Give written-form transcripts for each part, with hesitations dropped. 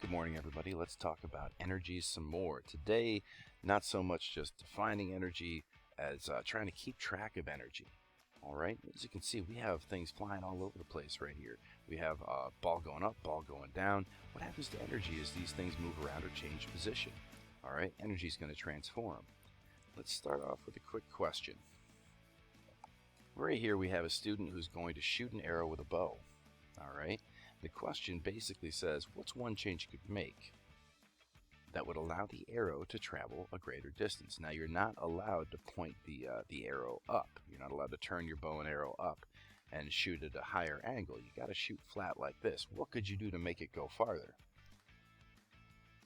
Good morning, everybody. Let's talk about energy some more. Today, not so much just defining energy as trying to keep track of energy. All right, as you can see, we have things flying all over the place right here. We have ball going up, ball going down. What happens to energy as these things move around or change position? All right, energy is going to transform. Let's start off with a quick question. Right here, we have a student who's going to shoot an arrow with a bow. All right, the question basically says, what's one change you could make that would allow the arrow to travel a greater distance? Now, you're not allowed to point the arrow up. You're not allowed to turn your bow and arrow up and shoot at a higher angle. You got to shoot flat like this. What could you do to make it go farther?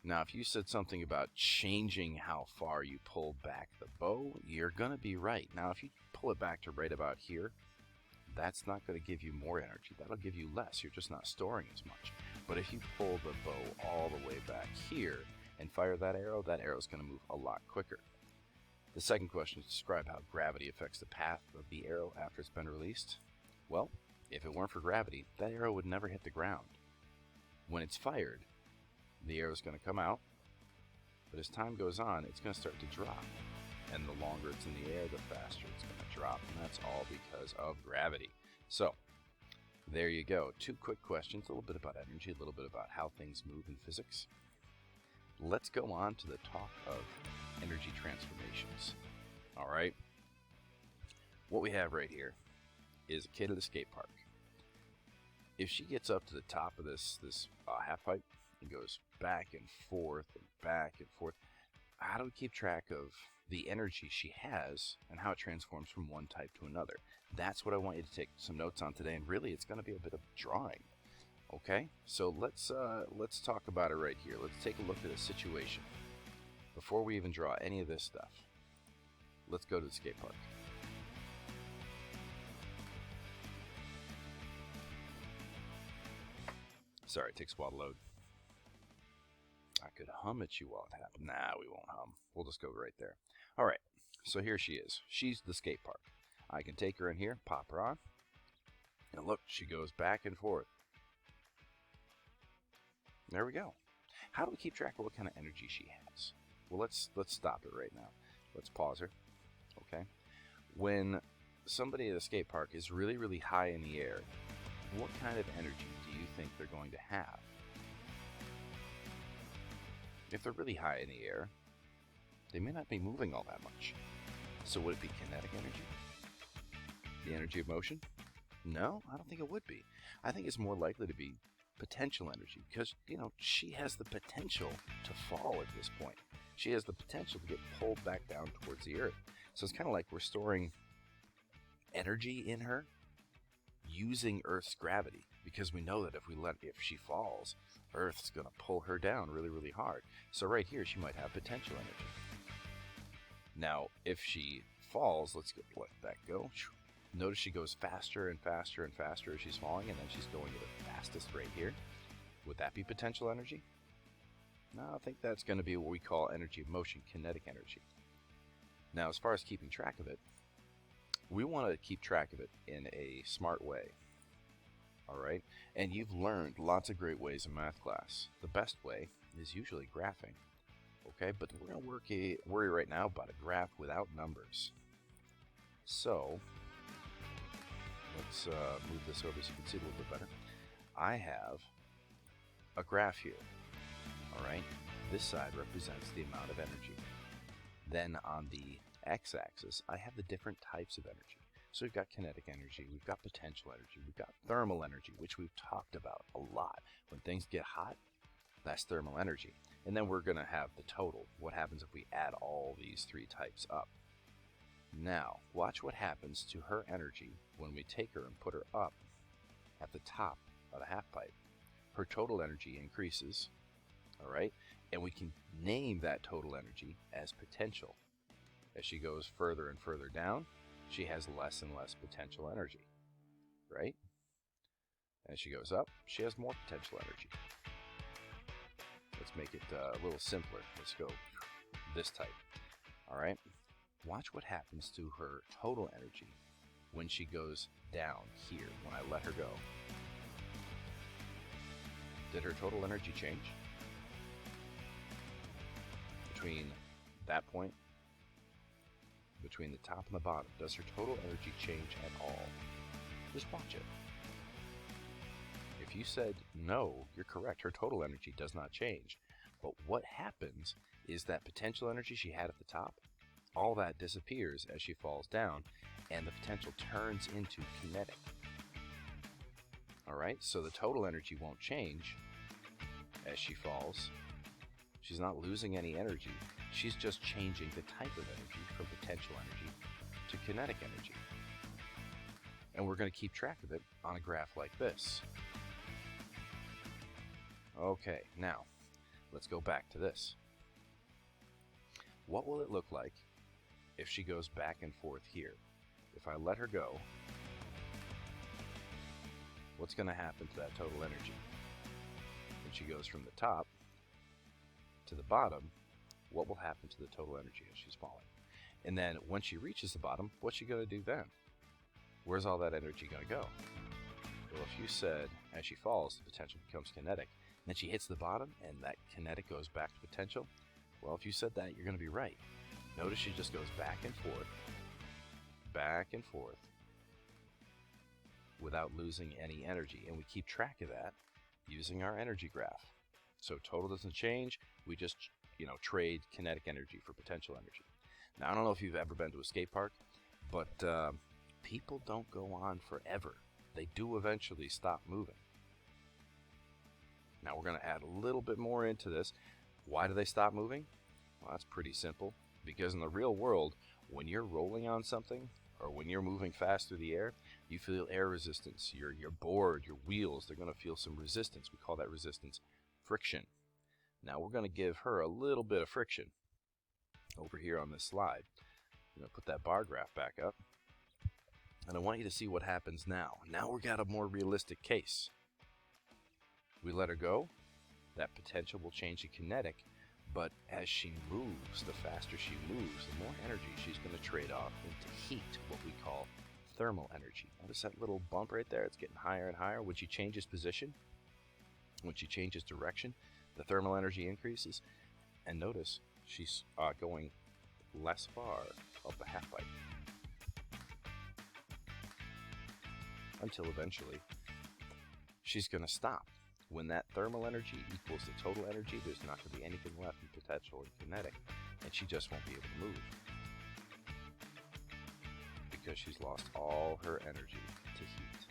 Now, if you said something about changing how far you pull back the bow, you're going to be right. Now, if you pull it back to right about here, that's not going to give you more energy. That'll give you less. You're just not storing as much. But if you pull the bow all the way back here and fire that arrow is going to move a lot quicker. The second question is describe how gravity affects the path of the arrow after it's been released. Well, if it weren't for gravity, that arrow would never hit the ground. When it's fired, the arrow is going to come out, but as time goes on, it's going to start to drop. And the longer it's in the air, the faster it's going to drop. And that's all because of gravity. So, there you go. Two quick questions, a little bit about energy, a little bit about how things move in physics. Let's go on to the talk of energy transformations. All right. What we have right here is a kid at a skate park. If she gets up to the top of this half pipe and goes back and forth, how do we keep track of the energy she has and how it transforms from one type to another? That's what I want you to take some notes on today, and really it's going to be a bit of drawing. Okay, so let's talk about it right here. Let's take a look at a situation. Before we even draw any of this stuff, let's go to the skate park. Sorry, it takes a while to load. I could hum at you while it happened. Nah, we won't hum. We'll just go right there. All right, so here she is. She's the skate park. I can take her in here, pop her on, and look, she goes back and forth. There we go. How do we keep track of what kind of energy she has? Well, let's stop it right now. Let's pause her. Okay. When somebody at a skate park is really, really high in the air, what kind of energy do you think they're going to have? If they're really high in the air, they may not be moving all that much. So would it be kinetic energy? The energy of motion? No, I don't think it would be. I think it's more likely to be potential energy because, she has the potential to fall at this point. She has the potential to get pulled back down towards the earth. So it's kind of like we're storing energy in her using Earth's gravity, because we know that if she falls, Earth's going to pull her down really, really hard. So right here, she might have potential energy. Now, if she falls, let's let that go. Notice she goes faster and faster and faster as she's falling, and then she's going at the fastest right here. Would that be potential energy? No, I think that's going to be what we call energy of motion, kinetic energy. Now, as far as keeping track of it, we want to keep track of it in a smart way. All right? And you've learned lots of great ways in math class. The best way is usually graphing. Okay? But we're going to worry right now about a graph without numbers. So, let's move this over so you can see it a little bit better. I have a graph here. All right? This side represents the amount of energy. Then on the x-axis, I have the different types of energy. So we've got kinetic energy, we've got potential energy, we've got thermal energy, which we've talked about a lot. When things get hot, that's thermal energy. And then we're going to have the total. What happens if we add all these three types up? Now, watch what happens to her energy when we take her and put her up at the top of the half pipe. Her total energy increases, all right? And we can name that total energy as potential. As she goes further and further down, she has less and less potential energy, right? As she goes up, she has more potential energy. Let's make it a little simpler. Let's go this type, all right? Watch what happens to her total energy when she goes down here, when I let her go. Did her total energy change? between that point, between the top and the bottom, does her total energy change at all? Just watch it. If you said no, you're correct. Her total energy does not change. But what happens is that potential energy she had at the top, all that disappears as she falls down, and the potential turns into kinetic. All right, so the total energy won't change as she falls. She's not losing any energy. She's just changing the type of energy from potential energy to kinetic energy. And we're going to keep track of it on a graph like this. Okay, now let's go back to this. What will it look like if she goes back and forth here? If I let her go, what's going to happen to that total energy? When she goes from the top to the bottom, what will happen to the total energy as she's falling? And then when she reaches the bottom, what's she going to do then? Where's all that energy going to go? Well, if you said as she falls, the potential becomes kinetic, and then she hits the bottom and that kinetic goes back to potential, well, if you said that, you're going to be right. Notice she just goes back and forth, without losing any energy. And we keep track of that using our energy graph. So total doesn't change. We just, trade kinetic energy for potential energy. Now, I don't know if you've ever been to a skate park, but people don't go on forever. They do eventually stop moving. Now, we're going to add a little bit more into this. Why do they stop moving? Well, that's pretty simple. Because in the real world, when you're rolling on something, or when you're moving fast through the air, you feel air resistance. Your board, your wheels, they're going to feel some resistance. We call that resistance friction. Now we're going to give her a little bit of friction over here on this slide. I'm going to put that bar graph back up. And I want you to see what happens now. Now we've got a more realistic case. We let her go. That potential will change to kinetic. But as she moves, the faster she moves, the more energy she's going to trade off into heat, what we call thermal energy. Notice that little bump right there? It's getting higher and higher. When she changes position, when she changes direction, the thermal energy increases. And notice she's going less far up the half pipe until eventually she's going to stop. When that thermal energy equals the total energy, there's not going to be anything left in potential and kinetic, and she just won't be able to move because she's lost all her energy to heat.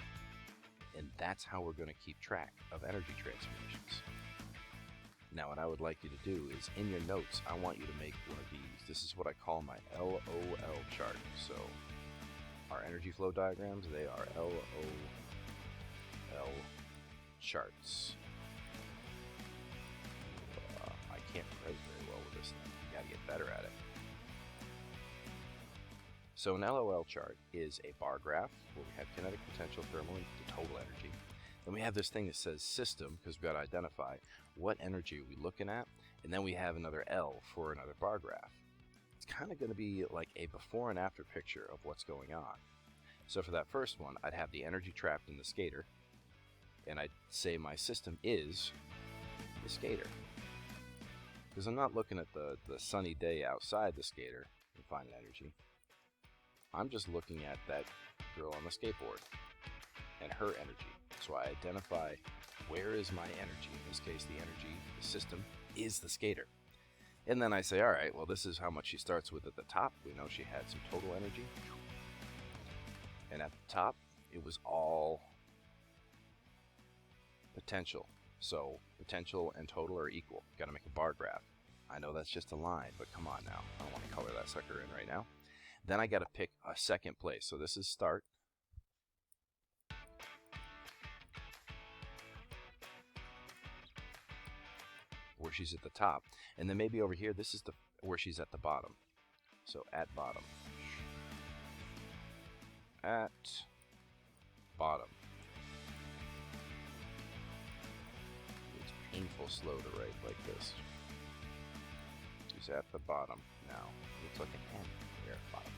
And that's how we're going to keep track of energy transformations. Now, what I would like you to do is, in your notes, I want you to make one of these. This is what I call my LOL chart. So our energy flow diagrams, they are LOL charts. I can't write very well with this thing. You gotta get better at it. So an LOL chart is a bar graph where we have kinetic, potential, thermal, and total energy. Then we have this thing that says system, because we've got to identify what energy are we looking at, and then we have another L for another bar graph. It's kind of going to be like a before and after picture of what's going on. So for that first one, I'd have the energy trapped in the skater, and I'd say my system is the skater. Because I'm not looking at the sunny day outside the skater and finding energy. I'm just looking at that girl on the skateboard and her energy. So I identify where is my energy. In this case, the energy, the system, is the skater. And then I say, all right, well, this is how much she starts with at the top. We know she had some total energy. And at the top, it was all potential. So potential and total are equal. Got to make a bar graph. I know that's just a line, but come on now. I don't want to color that sucker in right now. Then I got to pick a second place. So this is start. Where she's at the top. And then maybe over here, this is where she's at the bottom. So at bottom. At bottom. It's painful slow to write like this. She's at the bottom now. It looks like an N there at bottom.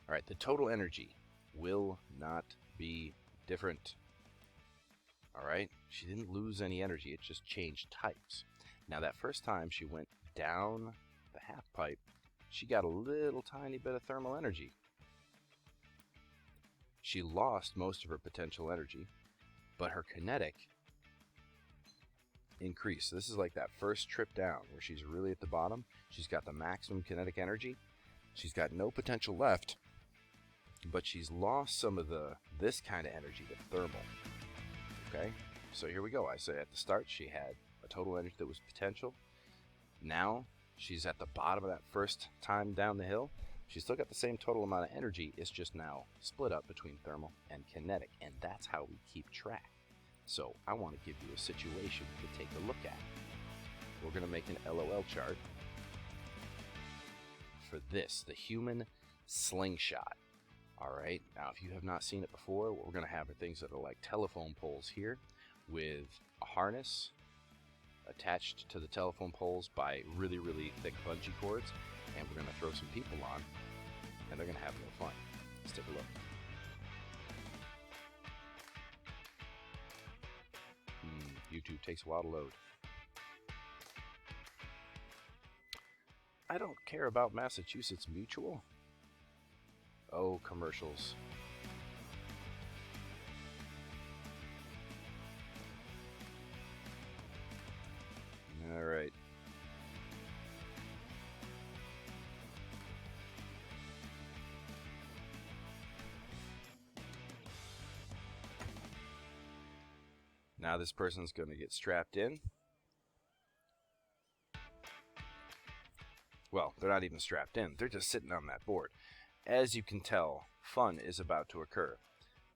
All right, the total energy will not be different. All right, she didn't lose any energy. It just changed types. Now that first time she went down the half pipe, she got a little tiny bit of thermal energy. She lost most of her potential energy, but her kinetic increased. So this is like that first trip down where she's really at the bottom. She's got the maximum kinetic energy. She's got no potential left, but she's lost some of this kind of energy, the thermal. Okay, so here we go. I say at the start she had a total energy that was potential. Now she's at the bottom of that first time down the hill. She's still got the same total amount of energy. It's just now split up between thermal and kinetic, and that's how we keep track. So I want to give you a situation to take a look at. We're going to make an LOL chart for this, the human slingshot. All right, now if you have not seen it before, what we're going to have are things that are like telephone poles here with a harness attached to the telephone poles by really, really thick bungee cords, and we're going to throw some people on, and they're going to have a little fun. Let's take a look. YouTube takes a while to load. I don't care about Massachusetts Mutual. Oh, commercials. All right. Now this person's going to get strapped in. Well, they're not even strapped in. They're just sitting on that board. As you can tell, fun is about to occur.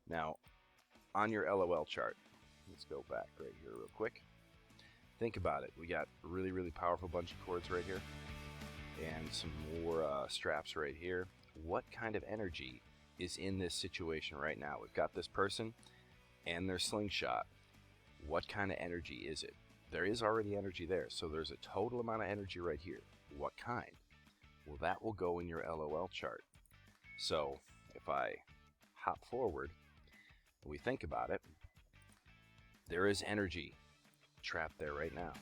Now, on your LOL chart, let's go back right here real quick. Think about it. We got really, really powerful bungee cords right here and some more straps right here. What kind of energy is in this situation right now? We've got this person and their slingshot. What kind of energy is it? There is already energy there, so there's a total amount of energy right here. What kind? Well, that will go in your LOL chart. So if I hop forward and we think about it, there is energy trapped there right now.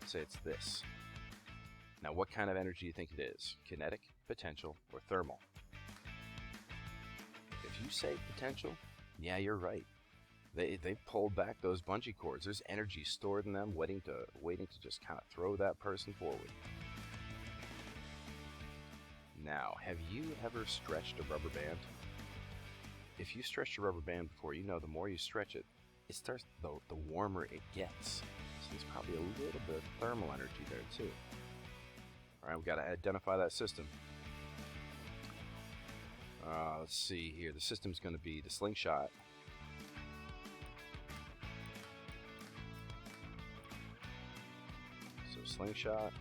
Say it's this. Now what kind of energy do you think it is? Kinetic, potential, or thermal? If you say potential, yeah, you're right. They pulled back those bungee cords. There's energy stored in them, waiting to just kind of throw that person forward. Now, have you ever stretched a rubber band? If you stretched a rubber band before, you know the more you stretch it, it starts, the warmer it gets. So there's probably a little bit of thermal energy there too. All right, we've got to identify that system. Let's see here. The system's going to be the slingshot. So slingshot.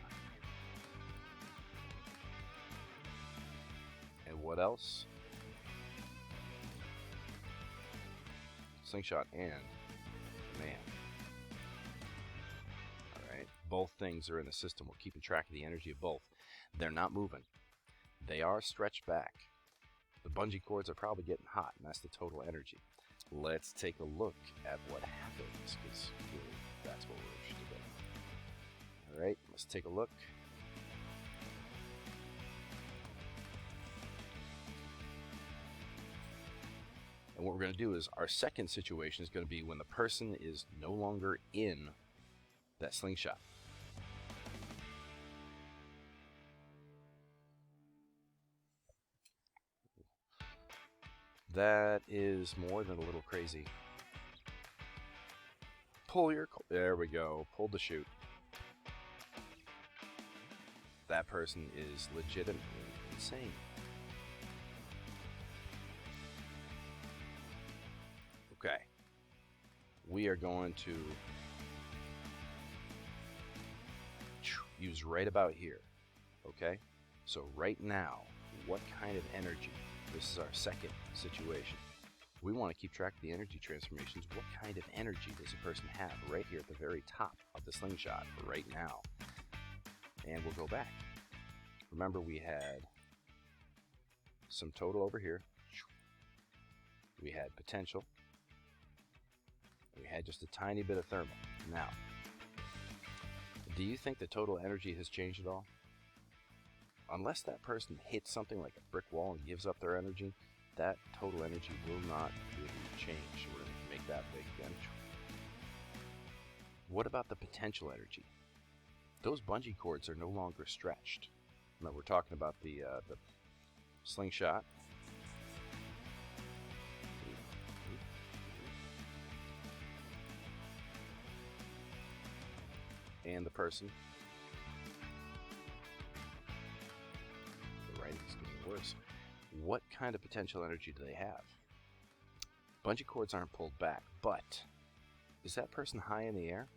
And what else? Slingshot and man. Alright, both things are in the system. We're keeping track of the energy of both. They're not moving. They are stretched back. The bungee cords are probably getting hot, and that's the total energy. Let's take a look at what happens, because really, that's what we're interested in. Alright, let's take a look. And what we're going to do is our second situation is going to be when the person is no longer in that slingshot. That is more than a little crazy. There we go. Pull the chute. That person is legitimately insane. Okay, we are going to use right about here, okay? So right now, what kind of energy? This is our second situation. We want to keep track of the energy transformations. What kind of energy does a person have right here at the very top of the slingshot right now? And we'll go back. Remember, we had some total over here. We had potential. We had just a tiny bit of thermal. Now, do you think the total energy has changed at all? unless that person hits something like a brick wall and gives up their energy, that total energy will not really change. We're going to make that big again. What about the potential energy? Those bungee cords are no longer stretched. Now we're talking about the slingshot. And the person. The writing's getting worse. What kind of potential energy do they have? Bungee cords aren't pulled back, but is that person high in the air?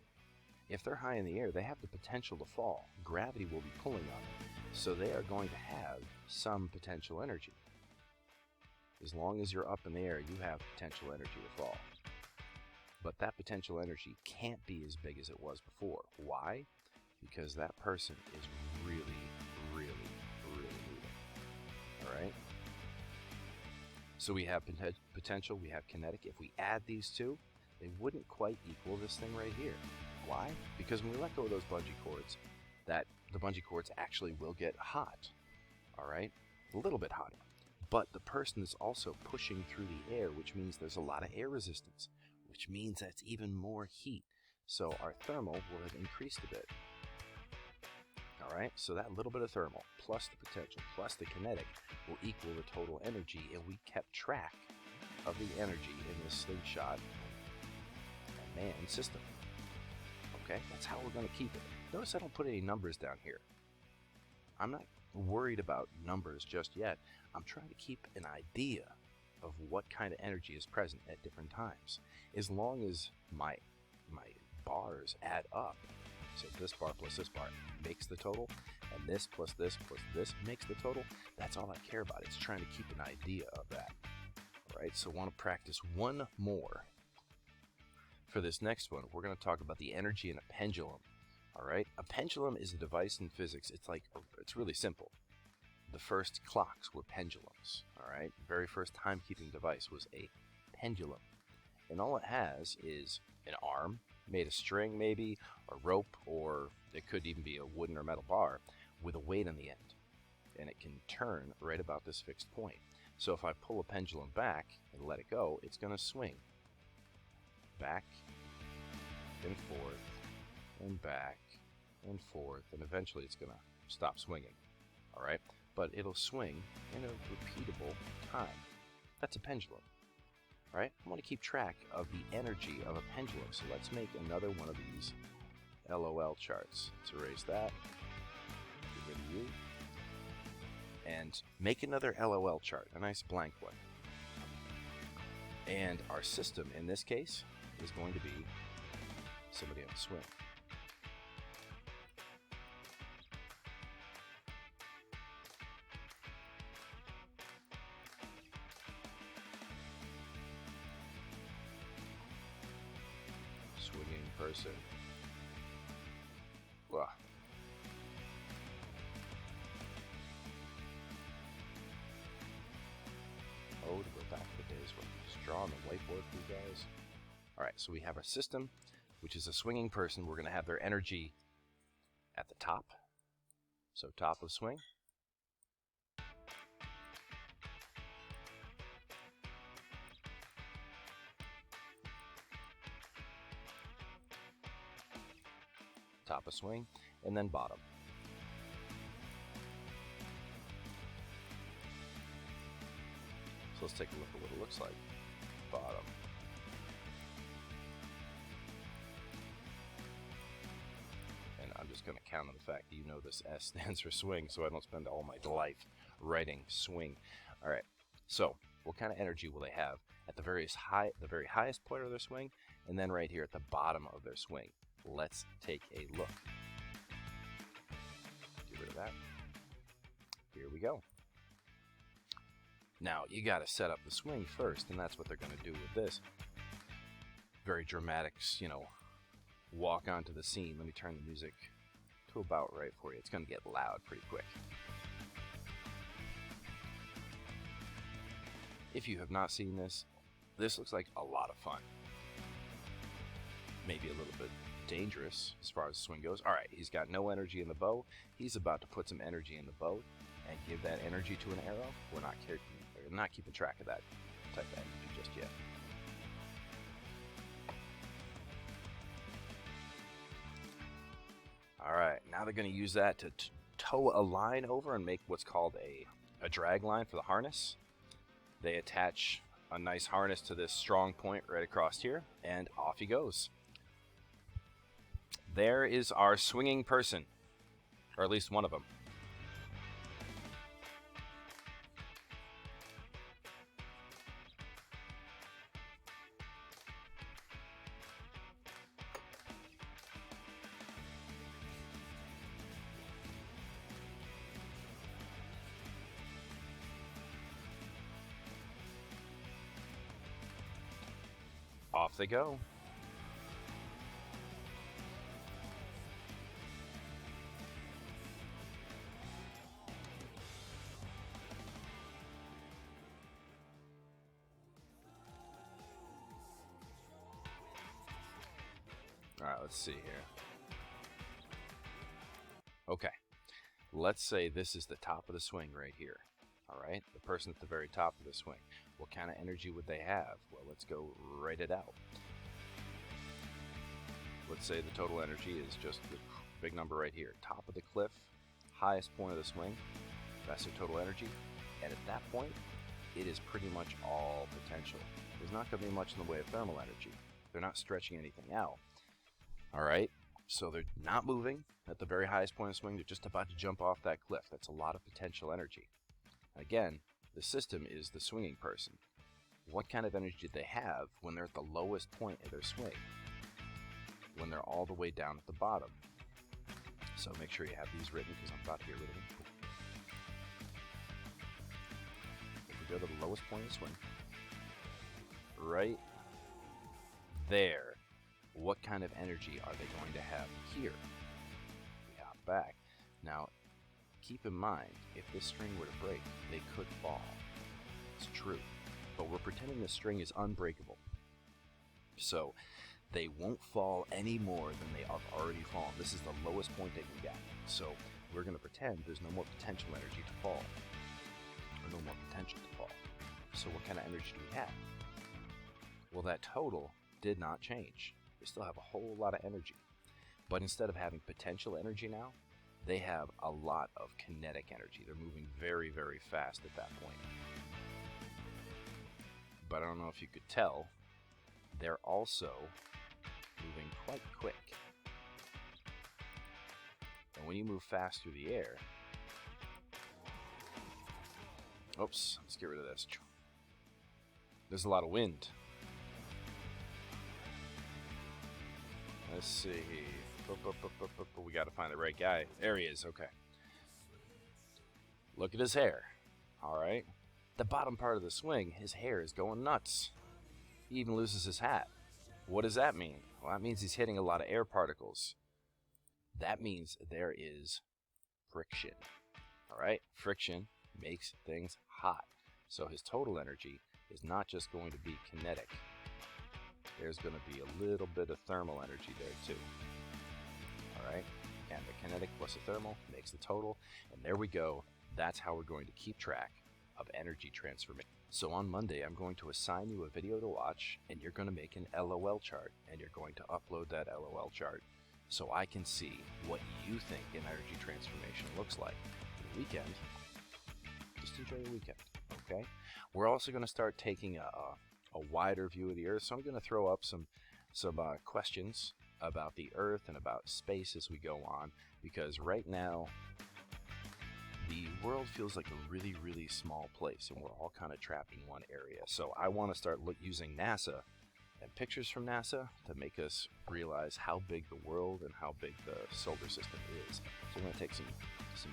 If they're high in the air, they have the potential to fall. Gravity will be pulling on them, so they are going to have some potential energy. As long as you're up in the air, you have potential energy to fall. But that potential energy can't be as big as it was before. Why? Because that person is really, really, really moving. All right? So we have potential, we have kinetic. If we add these two, they wouldn't quite equal this thing right here. Why? Because when we let go of those bungee cords, the bungee cords actually will get hot. All right? A little bit hotter. But the person is also pushing through the air, which means there's a lot of air resistance, which means that's even more heat. So our thermal will have increased a bit. All right? So that little bit of thermal, plus the potential, plus the kinetic, will equal the total energy, and we kept track of the energy in this slingshot and man system. Okay? That's how we're going to keep it. Notice I don't put any numbers down here. I'm not worried about numbers just yet. I'm trying to keep an idea of what kind of energy is present at different times. As long as my bars add up, so this bar plus this bar makes the total, and this plus this makes the total, that's all I care about. It's trying to keep an idea of that. All right, so I want to practice one more. For this next one, we're going to talk about the energy in a pendulum. All right, a pendulum is a device in physics. It's really simple. The first clocks were pendulums. All right, the very first timekeeping device was a pendulum, and all it has is an arm made of string, maybe a rope, or it could even be a wooden or metal bar with a weight on the end, and it can turn right about this fixed point. So if I pull a pendulum back and let it go, it's going to swing back and forth and back and forth, and eventually it's going to stop swinging. All right, but it'll swing in a repeatable time. That's a pendulum. All right, I want to keep track of the energy of a pendulum, so let's make another one of these LOL charts. Let's erase that, get rid of you, and make another LOL chart, a nice blank one. And our system in this case is going to be somebody on a swing. Swinging person. Wow. Oh, to go back to the days when I was drawing the whiteboard for you guys. All right, so we have our system, which is a swinging person. We're going to have their energy at the top. So top of swing. Top of swing, and then bottom. So let's take a look at what it looks like. Bottom. And I'm just going to count on the fact that you know this S stands for swing, so I don't spend all my life writing swing. All right, so what kind of energy will they have at the very highest point of their swing, and then right here at the bottom of their swing? Let's take a look. Get rid of that. Here we go. Now, you got to set up the swing first, and that's what they're going to do with this. Very dramatic, walk onto the scene. Let me turn the music to about right for you. It's going to get loud pretty quick. If you have not seen this, this looks like a lot of fun. Maybe a little bit dangerous as far as the swing goes. All right, he's got no energy in the bow. He's about to put some energy in the bow and give that energy to an arrow. We're not keeping track of that type of energy just yet. All right, now they're going to use that to tow a line over and make what's called a drag line for the harness. They attach a nice harness to this strong point right across here, and off he goes. There is our swinging person, or at least one of them. Off they go. All right, let's see here. Okay, let's say this is the top of the swing right here. All right, the person at the very top of the swing. What kind of energy would they have? Well, let's go write it out. Let's say the total energy is just the big number right here. Top of the cliff, highest point of the swing. That's their total energy. And at that point, it is pretty much all potential. There's not going to be much in the way of thermal energy. They're not stretching anything out. All right, so they're not moving at the very highest point of the swing. They're just about to jump off that cliff. That's a lot of potential energy. Again, the system is the swinging person. What kind of energy do they have when they're at the lowest point of their swing? When they're all the way down at the bottom. So make sure you have these written because I'm about to get rid of them. If we go to the lowest point of the swing, right there, what kind of energy are they going to have here? We hop back. Now, keep in mind, if this string were to break, they could fall. It's true. But we're pretending the string is unbreakable. So, they won't fall any more than they have already fallen. This is the lowest point they can get. So, we're going to pretend there's no more potential energy to fall. Or no more potential to fall. So, what kind of energy do we have? Well, that total did not change. They still have a whole lot of energy. But instead of having potential energy now, they have a lot of kinetic energy. They're moving very, very fast at that point. But I don't know if you could tell, they're also moving quite quick. And when you move fast through the air... Oops, let's get rid of this. There's a lot of wind. Let's see. We got to find the right guy. There he is. Okay. Look at his hair. All right. The bottom part of the swing, his hair is going nuts. He even loses his hat. What does that mean? Well, that means he's hitting a lot of air particles. That means there is friction. All right. Friction makes things hot. So his total energy is not just going to be kinetic. There's going to be a little bit of thermal energy there too. Alright, and the kinetic plus the thermal makes the total, and there we go. That's how we're going to keep track of energy transformation. So on Monday, I'm going to assign you a video to watch, and you're going to make an LOL chart, and you're going to upload that LOL chart so I can see what you think an energy transformation looks like. For the weekend, just enjoy your weekend, okay? We're also going to start taking a wider view of the Earth, so I'm going to throw up some questions about the Earth and about space as we go on, because right now the world feels like a really, really small place, and we're all kind of trapped in one area. So I want to start using NASA and pictures from NASA to make us realize how big the world and how big the solar system is. So we're going to take some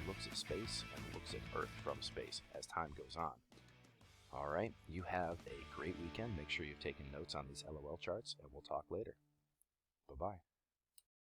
looks at space and looks at Earth from space as time goes on. All right, you have a great weekend. Make sure you've taken notes on these LOL charts, and we'll talk later. Bye-bye.